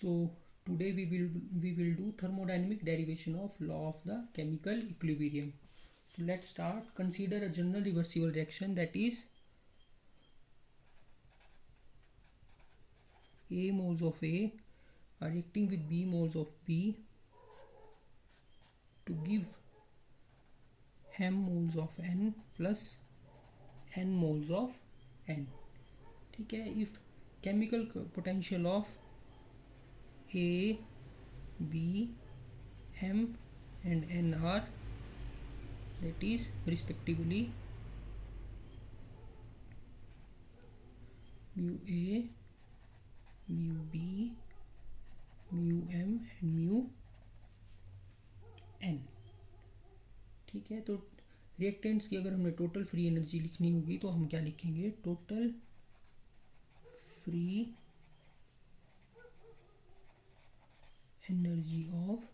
So today we will do thermodynamic derivation of law of the chemical equilibrium. So let's start. Consider a general reversible reaction, that is A moles of A are reacting with B moles of B to give M moles of N plus N moles of N. ठीक है. If chemical potential of A, B, M and N are, that is respectively mu A, mu B, mu M and mu N. ठीक है. तो reactants की अगर हमने total free energy लिखनी होगी तो हम क्या लिखेंगे? Total free energy of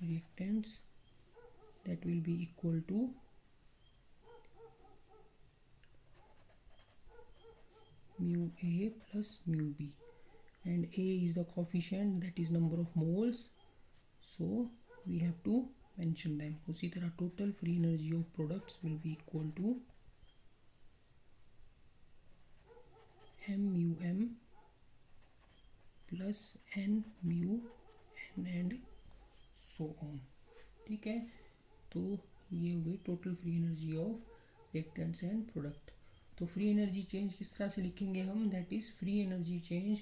reactants, that will be equal to mu A plus mu B, and A is the coefficient, that is number of moles, so we have to mention them. उसी तरह total free energy of products will be equal to m mu m plus n mu n and so on. ठीक है. तो ये हुए total free energy of reactants and product. तो free energy change किस तरह से लिखेंगे हम? That is free energy change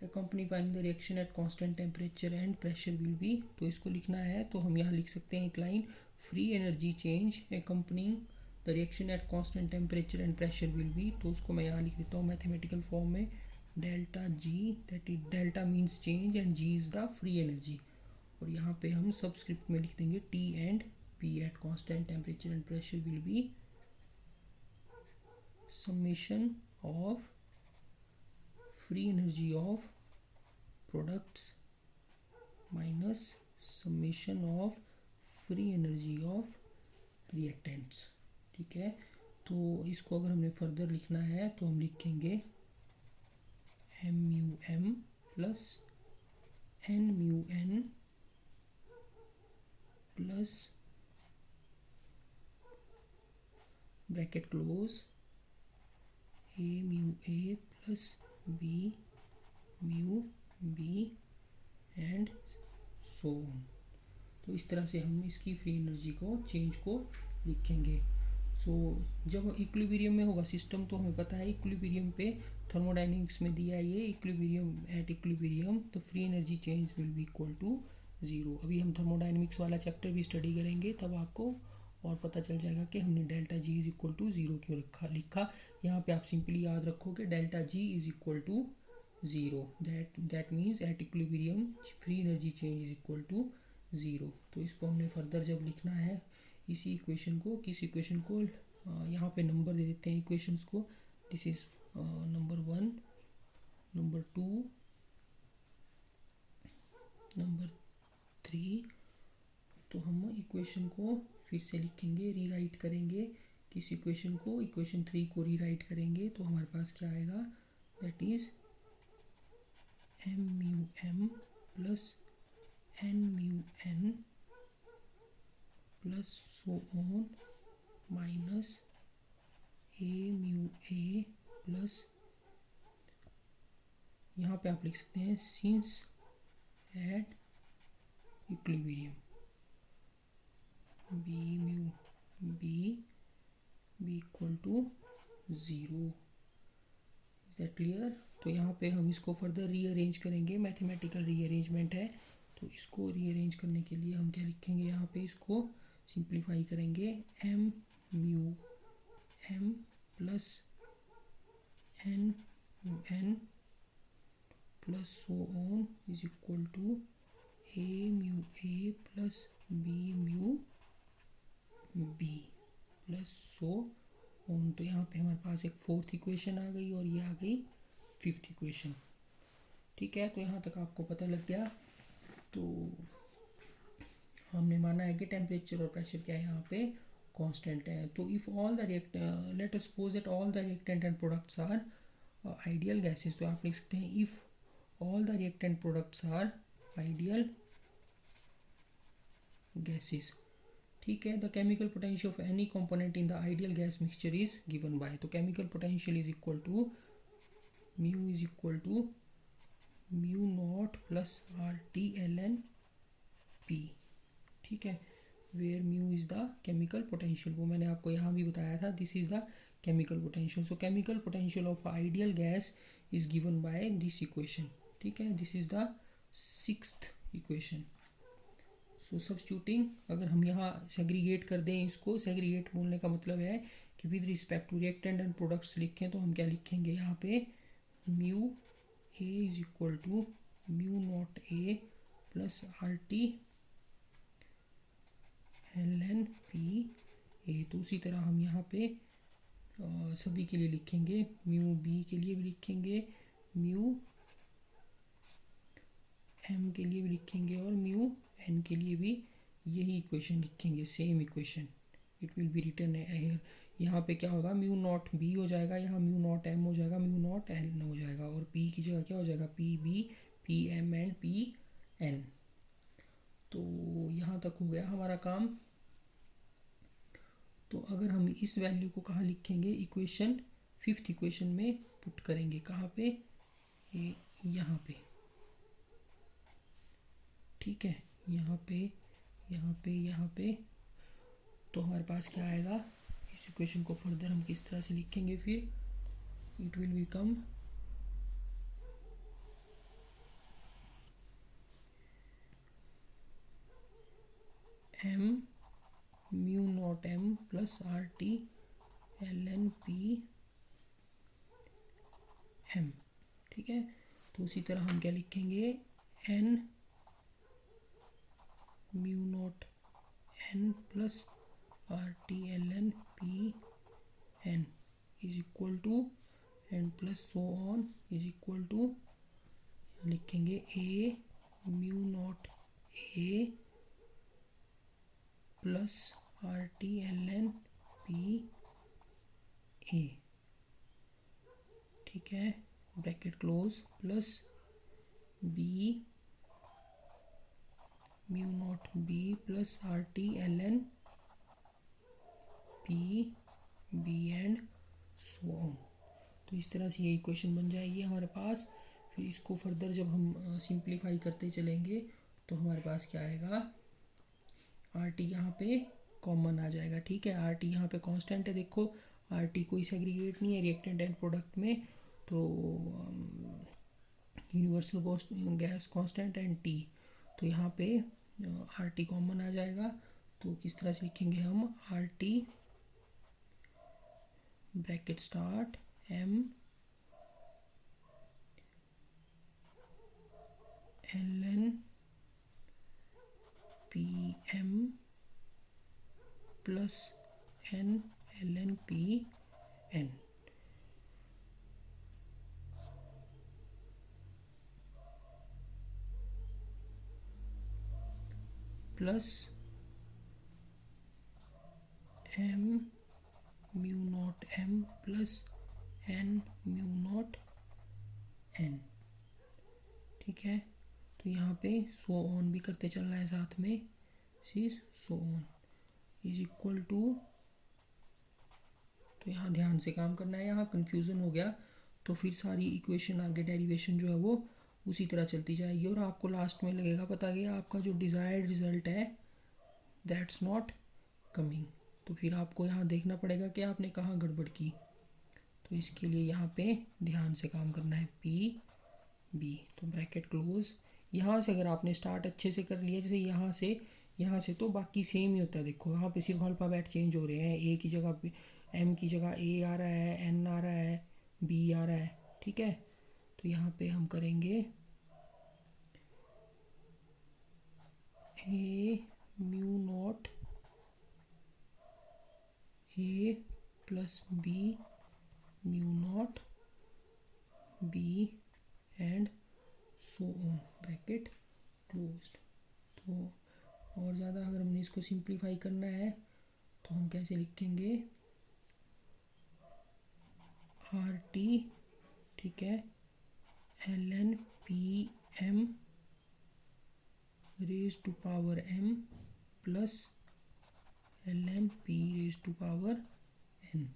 accompanying the reaction at constant temperature and pressure will be. तो इसको लिखना है तो हम यहाँ लिख सकते हैं एक line, free energy change accompanying the reaction at constant temperature and pressure will be. तो उसको मैं यहाँ लिख देता हूँ मैथमेटिकल फॉर्म में, delta G, that is delta means change and G is the free energy. और यहाँ पे हम सबस्क्रिप्ट में लिख देंगे T and P at constant temperature and pressure will be summation of free energy of products minus summation of free energy of reactants. ठीक है. तो इसको अगर हमने फर्दर लिखना है तो हम लिखेंगे M mu M plus N mu N plus bracket close A mu A plus B mu B and so on. तो इस तरह से हम इसकी फ्री एनर्जी को चेंज को लिखेंगे. सो जब इक्विलिब्रियम में होगा सिस्टम तो हमें पता है इक्विलिब्रियम पे थर्मोडायनेमिक्स में दिया है ये इक्विलिब्रियम, एट इक्विलिब्रियम तो free energy change will be equal to zero. अभी हम थर्मोडायनेमिक्स वाला चैप्टर भी स्टडी करेंगे तब आपको और पता चल जाएगा कि हमने delta G is equal to zero क्यों लिखा. यहाँ पे आप सिंपली याद रखोगे delta G is equal to zero, that means at equilibrium free energy change is equal to zero. तो इसको हमने फर्दर जब लिखना है इसी इक्वेशन को, किस इक्वेशन को यहाँ पे नंबर दे देते हैं इक्वेशंस को. This is number 1, number 2, number 3. तो हम इक्वेशन को फिर से लिखेंगे, रीराइट करेंगे. किस इक्वेशन को? इक्वेशन 3 को रीराइट करेंगे तो हमारे पास क्या आएगा? That is M mu M plus N mu N plus so on minus A mu A plus, यहाँ पे आप लिख सकते हैं since at equilibrium B mu B equal to zero. Is that clear? तो यहाँ पे हम इसको फर्दर रीअरेंज करेंगे, मैथमेटिकल रीअरेंजमेंट है. तो इसको रीअरेंज करने के लिए हम क्या लिखेंगे? यहाँ पे इसको सिंप्लीफाई करेंगे, M mu M plus N mu N plus so on is equal to A mu A plus B mu B plus so on. तो यहाँ पे हमारे पास एक फोर्थ इक्वेशन आ गई और ये आ गई फिफ्थ इक्वेशन. ठीक है. तो यहाँ तक आपको पता लग गया. तो हमने माना है कि टेम्परेचर और प्रेशर क्या है यहाँ पे कांस्टेंट है. तो if all the let us suppose that all the reactant and products are ideal gases, तो आप लिख सकते हैं if all the reactant products are ideal gases. ठीक है, the chemical potential of any component in the ideal gas mixture is given by, तो chemical potential is equal to mu naught plus R T L N P. ठीक है, where mu is the chemical potential, वो मैंने आपको यहाँ भी बताया था, this is the chemical potential. So chemical potential of ideal gas is given by this equation. ठीक है, this is the 6th equation. So substituting, अगर हम यहाँ सेग्रीगेट कर दें इसको, सेग्रीगेट बोलने का मतलब है कि with respect to reactant and products लिखें, तो हम क्या लिखेंगे यहाँ पे, mu A is equal to mu not A plus R T L N P A. तो उसी तरह हम यहाँ पे सभी के लिए लिखेंगे, म्यू बी के लिए भी लिखेंगे, म्यू एम के लिए भी लिखेंगे और म्यू एन के लिए भी यही इक्वेशन लिखेंगे, same equation it will be written here. यहाँ पे क्या होगा, म्यू नॉट बी हो जाएगा, यहाँ म्यू नॉट एम हो जाएगा, म्यू नॉट एन हो जाएगा, और पी की जगह क्या हो जाएगा, P B, P M and P N. तो यहाँ तक हो गया हमारा काम। तो अगर हम इस वैल्यू को कहाँ लिखेंगे, इक्वेशन 5th इक्वेशन में पुट करेंगे, कहाँ पे, यहाँ पे। ठीक है, यहाँ पे, यहाँ पे, यहाँ पे। तो हमारे पास क्या आएगा, इस इक्वेशन को फर्दर हम किस तरह से लिखेंगे, फिर it will become M mu not M plus R T L N P M. ठीक है, तो उसी तरह हम क्या लिखेंगे, N mu not N plus R T L N P N is equal to N plus so on is equal to, लिखेंगे A mu not A plus R T L N P A. ठीक है, bracket close, plus B mu naught B plus R T L N P B and so on. तो इस तरह से ये equation बन जाएगी हमारे पास। फिर इसको फर्दर जब हम सिंप्लीफाई करते चलेंगे तो हमारे पास क्या आएगा, आर टी यहाँ पे कॉमन आ जाएगा। ठीक है, आर टी यहाँ पे कांस्टेंट है, देखो आर टी कोई सेग्रीगेट नहीं है रिएक्टेंट एंड प्रोडक्ट में, तो universal gas constant and T, तो यहाँ पे आर टी कॉमन आ जाएगा। तो किस तरह से लिखेंगे हम, R T bracket start M L N P M plus N L N P N. Plus M mu not M plus N mu not N. ठीक है, तो यहाँ पे सो ऑन भी करते चलना है साथ में, so on is equal to, तो यहाँ ध्यान से काम करना है, यहाँ कन्फ्यूज़न हो गया तो फिर सारी इक्वेशन आगे डेरिवेशन जो है वो उसी तरह चलती जाएगी, और आपको लास्ट में लगेगा पता गया आपका जो डिज़ायर्ड रिज़ल्ट है दैट्स नॉट कमिंग। तो फिर आपको यहाँ देखना पड़ेगा कि आपने कहाँ गड़बड़ की। तो इसके लिए यहाँ पे ध्यान से काम करना है, पी बी, तो ब्रैकेट क्लोज। यहाँ से अगर आपने स्टार्ट अच्छे से कर लिया, जैसे यहाँ से तो बाकी सेम ही होता है। देखो यहाँ पे सिर्फ अल्फ़ाबेट चेंज हो रहे हैं, ए की जगह एम की जगह ए आ रहा है, एन आ रहा है, बी आ रहा है। ठीक है, तो यहाँ पे हम करेंगे A mu not A plus B mu naught B and so on bracket closed. तो और ज़्यादा अगर हमने इसको सिंप्लीफाई करना है तो हम कैसे लिखेंगे, आर टी, ठीक है, L N P M raise to power M plus L N P raise to power N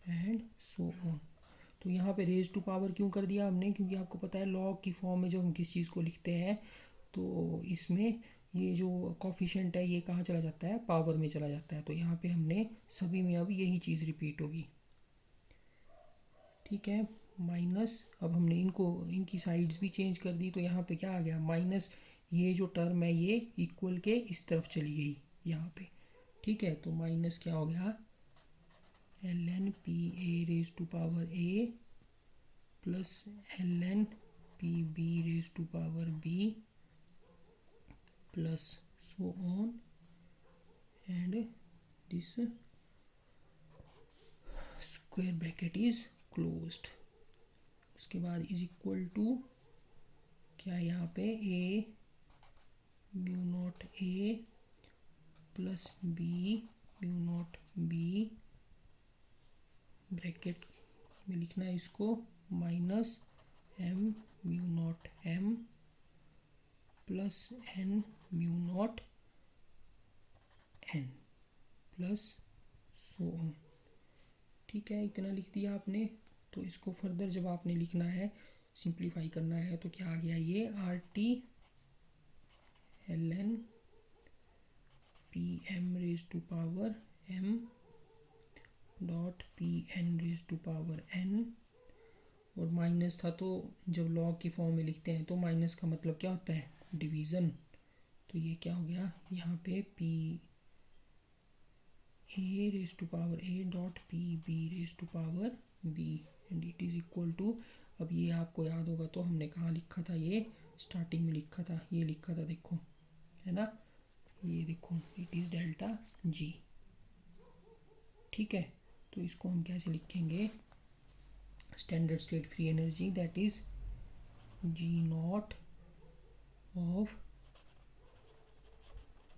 and so on. तो यहाँ पे रेज टू पावर क्यों कर दिया हमने, क्योंकि आपको पता है लॉग की फॉर्म में जब हम किस चीज़ को लिखते हैं तो इसमें ये जो कॉफिशेंट है ये कहाँ चला जाता है, पावर में चला जाता है। तो यहाँ पे हमने सभी में अब यही चीज़ रिपीट होगी, ठीक है। माइनस, अब हमने इनकी साइड्स भी चेंज कर दी, तो यहाँ पे क्या आ गया माइनस, ये जो टर्म है ये इक्वल के इस तरफ चली गई यहाँ पे, ठीक है। तो माइनस क्या हो गया, L N P A raise to power A plus L N P B raise to power B plus so on and this square bracket is closed. उसके बाद इज इक्वल टू क्या है यहाँ पे, A mu not A plus B mu naught B, bracket में लिखना है इसको, minus M mu not M plus N mu not N plus so on, ठीक है। इतना लिख दिया आपने। तो इसको फर्दर जब आपने लिखना है, सिंप्लीफाई करना है, तो क्या आ गया, ये R T L N P M raise to power M dot P N raise to power N, और माइनस था तो जब लॉग की फॉर्म में लिखते हैं तो माइनस का मतलब क्या होता है, डिवीज़न। तो ये क्या हो गया यहाँ पे, P A raise to power A dot P B raise to power B and it is equal to, अब ये आपको याद होगा तो हमने कहाँ लिखा था, ये स्टार्टिंग में लिखा था, ये लिखा था देखो, है ना, ये देखो इट इज़ डेल्टा जी, ठीक है। तो इसको हम कैसे लिखेंगे, standard state free energy that is G not of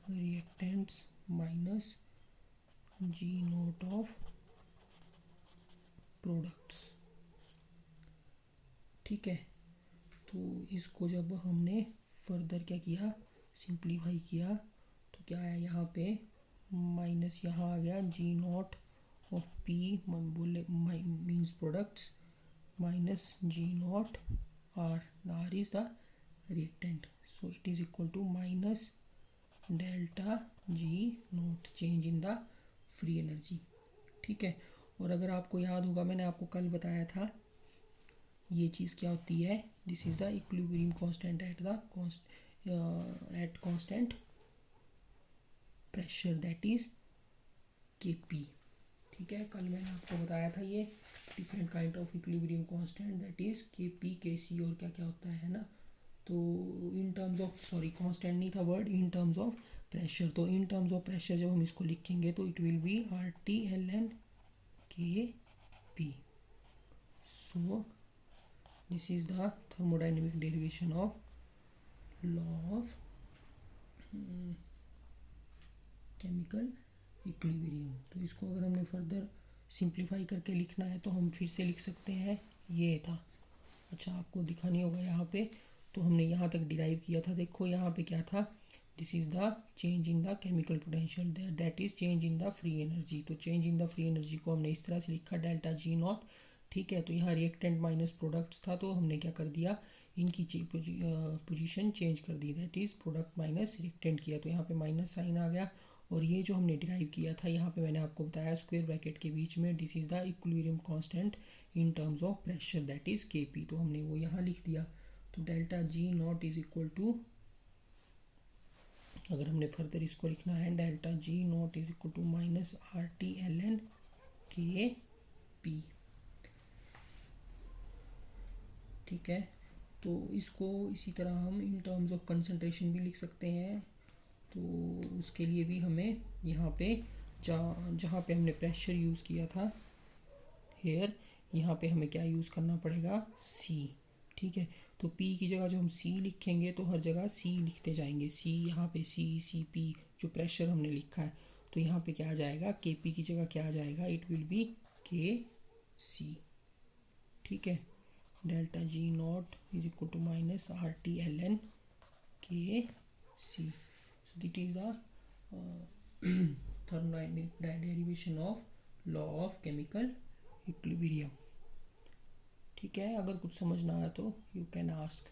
reactants minus G not of products, ठीक है। तो इसको जब हमने फर्दर क्या किया, सिंप्लीफाई किया, तो क्या आया यहाँ पे, माइनस यहाँ आ गया जी नॉट ऑफ पी बोले means products minus G not R is the reactant, so it is equal to minus delta G not change in the free energy, ठीक है। और अगर आपको याद होगा मैंने आपको कल बताया था ये चीज़ क्या होती है, this is the equilibrium constant at constant pressure that is Kp, ठीक है। कल मैंने आपको बताया था ये different kind of equilibrium constant that is Kp Kc और क्या क्या होता है ना। तो इन टर्म्स ऑफ, सॉरी कांस्टेंट नहीं था word, in terms of pressure, तो इन टर्म्स ऑफ प्रेशर जब हम इसको लिखेंगे तो it will be R T L N K P. So this is the thermodynamic derivation of law of chemical equilibrium. तो इसको अगर हमने फर्दर सिंप्लीफाई करके लिखना है तो हम फिर से लिख सकते हैं, ये था, अच्छा आपको दिखानी होगा यहाँ पे, तो हमने यहाँ तक डिराइव किया था, देखो यहाँ पे क्या था, this is the change in the chemical potential that is change in the free energy. तो change in the free energy को हमने इस तरह से लिखा डेल्टा जी नॉट, ठीक है। तो यहाँ रिएक्टेंट माइनस प्रोडक्ट्स था तो हमने क्या कर दिया, इनकी पोजीशन चेंज कर दी, that is product minus reactant किया, तो यहाँ पे माइनस साइन आ गया। और ये जो हमने डिराइव किया था यहाँ पे मैंने आपको बताया स्क्वायर ब्रैकेट के बीच में this is the equilibrium constant in terms of pressure that is Kp, तो हमने वो यहाँ लिख दिया। तो delta G not is equal to, अगर हमने फर्दर इसको लिखना है, delta G not is equal to minus R T L N K P, ठीक है। तो इसको इसी तरह हम इन टर्म्स ऑफ कंसंट्रेशन भी लिख सकते हैं। तो उसके लिए भी हमें यहाँ पे जहाँ पे हमने प्रेशर यूज़ किया था हेयर, यहाँ पे हमें क्या यूज़ करना पड़ेगा, सी, ठीक है। तो P की जगह जो हम C लिखेंगे तो हर जगह C लिखते जाएंगे, C यहाँ पे C P जो प्रेशर हमने लिखा है, तो यहाँ पे क्या आ जाएगा, Kp की जगह क्या आ जाएगा, इट विल बी Kc, ठीक है। Delta G not is equal to minus R T L N K C. So that is the thermodynamic derivation of law of chemical equilibrium. ठीक है, अगर कुछ समझ ना आया तो यू कैन आस्क.